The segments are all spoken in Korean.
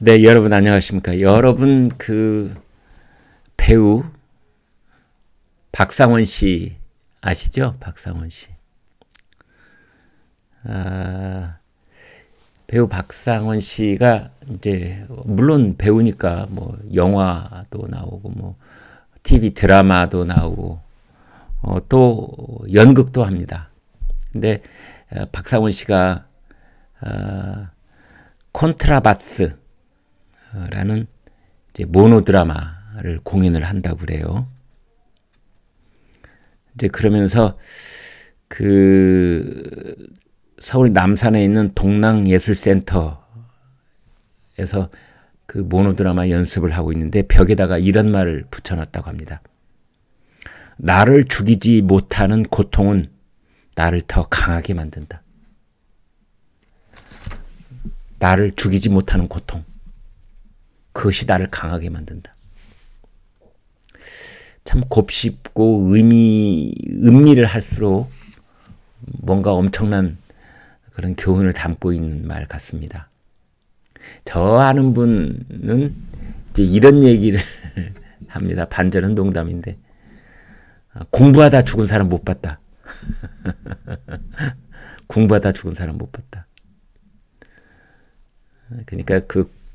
네, 여러분 안녕하십니까? 여러분 배우 박상원 씨 아시죠? 박상원 씨. 배우 박상원 씨가 이제 물론 배우니까 뭐 영화도 나오고 뭐 TV 드라마도 나오고 또 연극도 합니다. 근데 박상원 씨가 콘트라바스라는 이제 모노드라마를 공연을 한다고 그래요. 이제 그러면서 서울 남산에 있는 동랑예술센터에서 그 모노드라마 연습을 하고 있는데 벽에다가 이런 말을 붙여놨다고 합니다. 나를 죽이지 못하는 고통은 나를 더 강하게 만든다. 나를 죽이지 못하는 고통. 그것이 나를 강하게 만든다. 참 곱씹고 음미를 할수록 뭔가 엄청난 그런 교훈을 담고 있는 말 같습니다. 저 아는 분은 이제 이런 얘기를 합니다. 반전은 농담인데 공부하다 죽은 사람 못 봤다. 공부하다 죽은 사람 못 봤다. 그러니까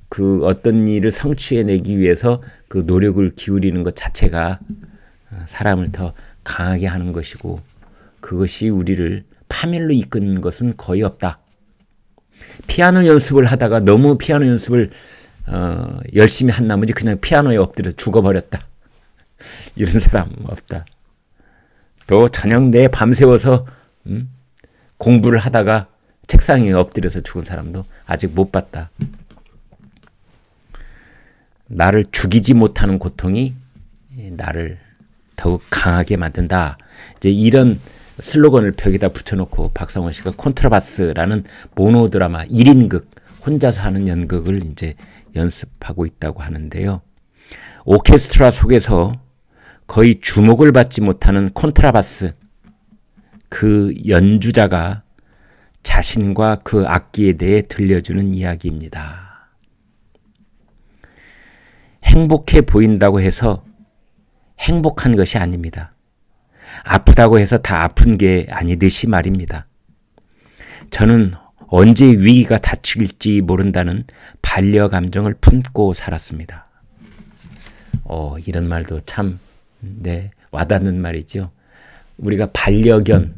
그 어떤 일을 성취해내기 위해서 그 노력을 기울이는 것 자체가 사람을 더 강하게 하는 것이고 그것이 우리를 파멸로 이끄는 것은 거의 없다. 피아노 연습을 하다가 너무 피아노 연습을 열심히 한 나머지 그냥 피아노에 엎드려 죽어버렸다. 이런 사람 없다. 또 저녁 내 밤새워서 공부를 하다가 책상에 엎드려서 죽은 사람도 아직 못 봤다. 나를 죽이지 못하는 고통이 나를 더욱 강하게 만든다. 이제 이런 슬로건을 벽에다 붙여놓고 박상원 씨가 콘트라바스라는 모노드라마 1인극 혼자서 하는 연극을 이제 연습하고 있다고 하는데요. 오케스트라 속에서 거의 주목을 받지 못하는 콘트라바스 그 연주자가 자신과 그 악기에 대해 들려주는 이야기입니다. 행복해 보인다고 해서 행복한 것이 아닙니다. 아프다고 해서 다 아픈 게 아니듯이 말입니다. 저는 언제 위기가 닥칠지 모른다는 반려감정을 품고 살았습니다. 이런 말도 참 와닿는 말이죠. 우리가 반려견,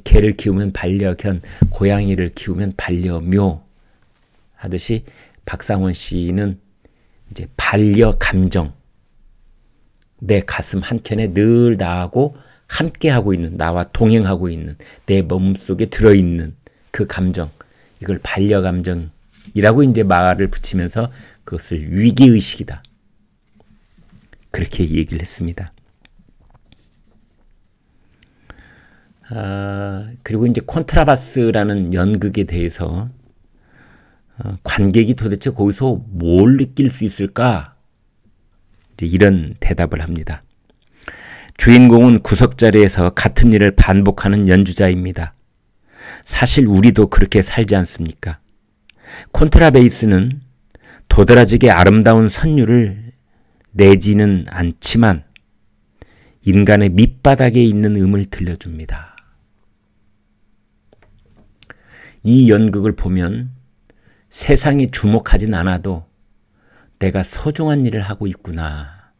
개를 키우면 반려견, 고양이를 키우면 반려묘 하듯이 박상원 씨는 이제 반려감정, 내 가슴 한켠에 늘 나하고 함께하고 있는, 나와 동행하고 있는, 내 몸속에 들어있는 그 감정, 이걸 반려감정이라고 이제 말을 붙이면서 그것을 위기의식이다. 그렇게 얘기를 했습니다. 그리고 이제 콘트라바스라는 연극에 대해서 관객이 도대체 거기서 뭘 느낄 수 있을까? 이제 이런 대답을 합니다. 주인공은 구석자리에서 같은 일을 반복하는 연주자입니다. 사실 우리도 그렇게 살지 않습니까? 콘트라베이스는 도드라지게 아름다운 선율을 내지는 않지만 인간의 밑바닥에 있는 음을 들려줍니다. 이 연극을 보면 세상이 주목하진 않아도 내가 소중한 일을 하고 있구나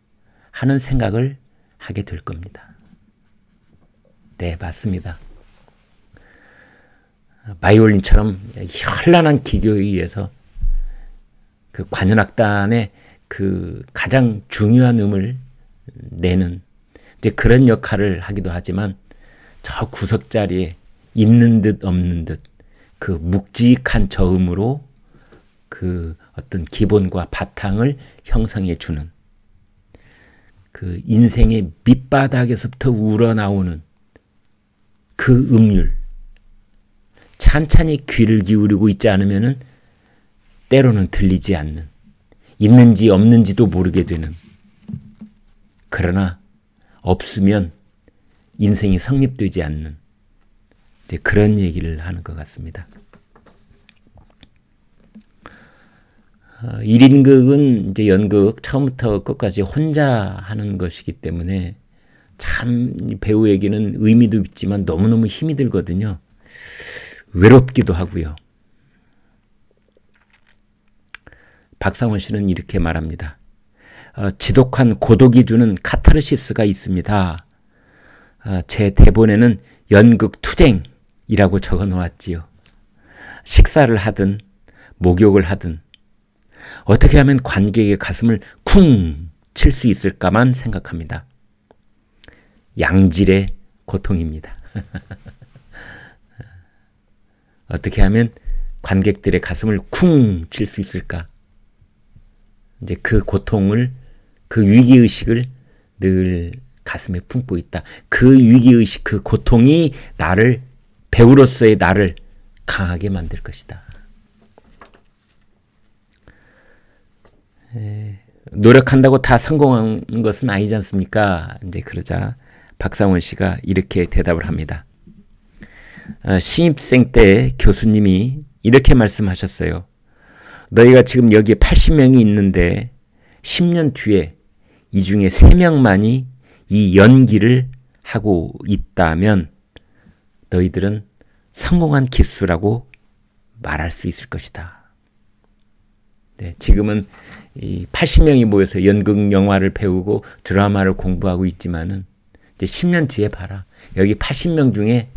하는 생각을 하게 될 겁니다. 네, 맞습니다. 바이올린처럼 현란한 기교에 의해서 그 관현악단의 그 가장 중요한 음을 내는 이제 그런 역할을 하기도 하지만 저 구석자리에 있는 듯 없는 듯 그 묵직한 저음으로 그 어떤 기본과 바탕을 형성해 주는 그 인생의 밑바닥에서부터 우러나오는 그 음률, 찬찬히 귀를 기울이고 있지 않으면은 때로는 들리지 않는, 있는지 없는지도 모르게 되는, 그러나 없으면 인생이 성립되지 않는 이제 그런 얘기를 하는 것 같습니다. 1인극은 이제 연극 처음부터 끝까지 혼자 하는 것이기 때문에 참 배우에게는 의미도 있지만 너무너무 힘이 들거든요. 외롭기도 하고요. 박상원 씨는 이렇게 말합니다. 지독한 고독이 주는 카타르시스가 있습니다. 제 대본에는 연극 투쟁이라고 적어 놓았지요. 식사를 하든 목욕을 하든 어떻게 하면 관객의 가슴을 쿵 칠 수 있을까만 생각합니다. 양질의 고통입니다. 어떻게 하면 관객들의 가슴을 쿵 칠 수 있을까? 이제 그 고통을, 그 위기의식을 늘 가슴에 품고 있다. 그 위기의식, 그 고통이 나를, 배우로서의 나를 강하게 만들 것이다. 노력한다고 다 성공한 것은 아니지 않습니까? 이제 그러자 박상원 씨가 이렇게 대답을 합니다. 신입생 때 교수님이 이렇게 말씀하셨어요. 너희가 지금 여기에 80명이 있는데 10년 뒤에 이 중에 3명만이 이 연기를 하고 있다면 너희들은 성공한 기수라고 말할 수 있을 것이다. 네, 지금은 이 80명이 모여서 연극 영화를 배우고 드라마를 공부하고 있지만은 이제 10년 뒤에 봐라. 여기 80명 중에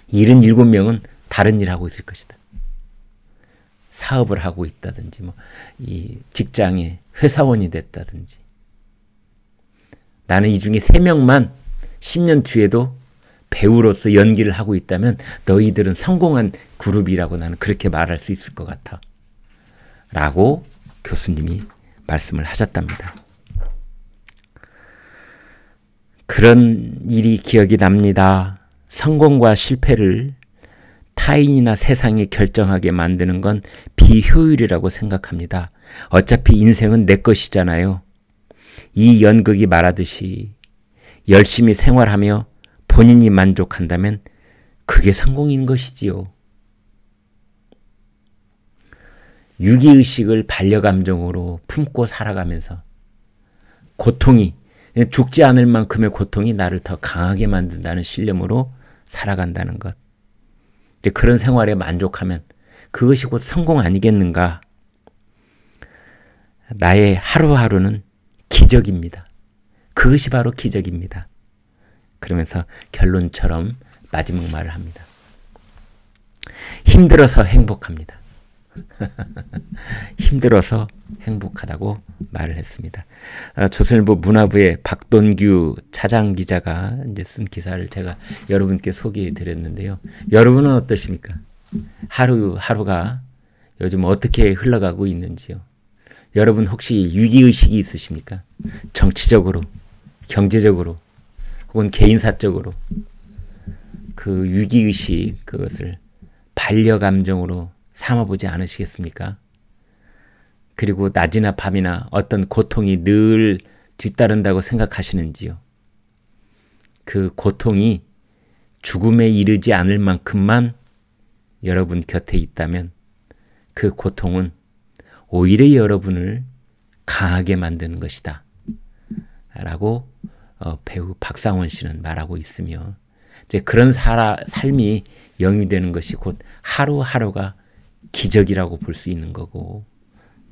77명은 다른 일 하고 있을 것이다. 사업을 하고 있다든지, 이 직장의 회사원이 됐다든지. 나는 이 중에 3명만 10년 뒤에도 배우로서 연기를 하고 있다면 너희들은 성공한 그룹이라고 나는 그렇게 말할 수 있을 것 같아. 라고 교수님이 말씀을 하셨답니다. 그런 일이 기억이 납니다. 성공과 실패를 타인이나 세상이 결정하게 만드는 건 비효율이라고 생각합니다. 어차피 인생은 내 것이잖아요. 이 연극이 말하듯이 열심히 생활하며 본인이 만족한다면 그게 성공인 것이지요. 유기의식을 반려감정으로 품고 살아가면서 고통이, 죽지 않을 만큼의 고통이 나를 더 강하게 만든다는 신념으로 살아간다는 것. 그런 생활에 만족하면 그것이 곧 성공 아니겠는가? 나의 하루하루는 기적입니다. 그것이 바로 기적입니다. 그러면서 결론처럼 마지막 말을 합니다. 힘들어서 행복합니다. 힘들어서 행복하다고 말을 했습니다. 조선일보 문화부의 박돈규 차장 기자가 이제 쓴 기사를 제가 여러분께 소개해 드렸는데요. 여러분은 어떠십니까? 하루하루가 요즘 어떻게 흘러가고 있는지요? 여러분 혹시 위기의식이 있으십니까? 정치적으로, 경제적으로, 혹은 개인사적으로 그 위기의식, 그것을 반려감정으로 삼아보지 않으시겠습니까? 그리고 낮이나 밤이나 어떤 고통이 늘 뒤따른다고 생각하시는지요? 그 고통이 죽음에 이르지 않을 만큼만 여러분 곁에 있다면 그 고통은 오히려 여러분을 강하게 만드는 것이다. 라고 배우 박상원 씨는 말하고 있으며, 이제 그런 삶이 영위되는 것이 곧 하루하루가 기적이라고 볼 수 있는 거고,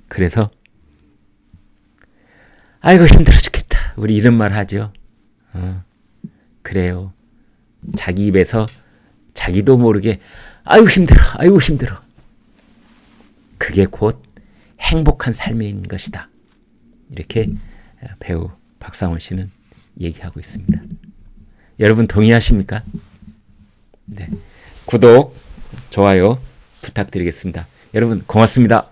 그래서 아이고 힘들어 죽겠다, 우리 이런 말 하죠. 그래요. 자기 입에서 자기도 모르게 아이고 힘들어, 아이고 힘들어. 그게 곧 행복한 삶인 것이다. 이렇게 배우 박상원 씨는 얘기하고 있습니다. 여러분 동의하십니까? 네. 구독, 좋아요 부탁드리겠습니다. 여러분 고맙습니다.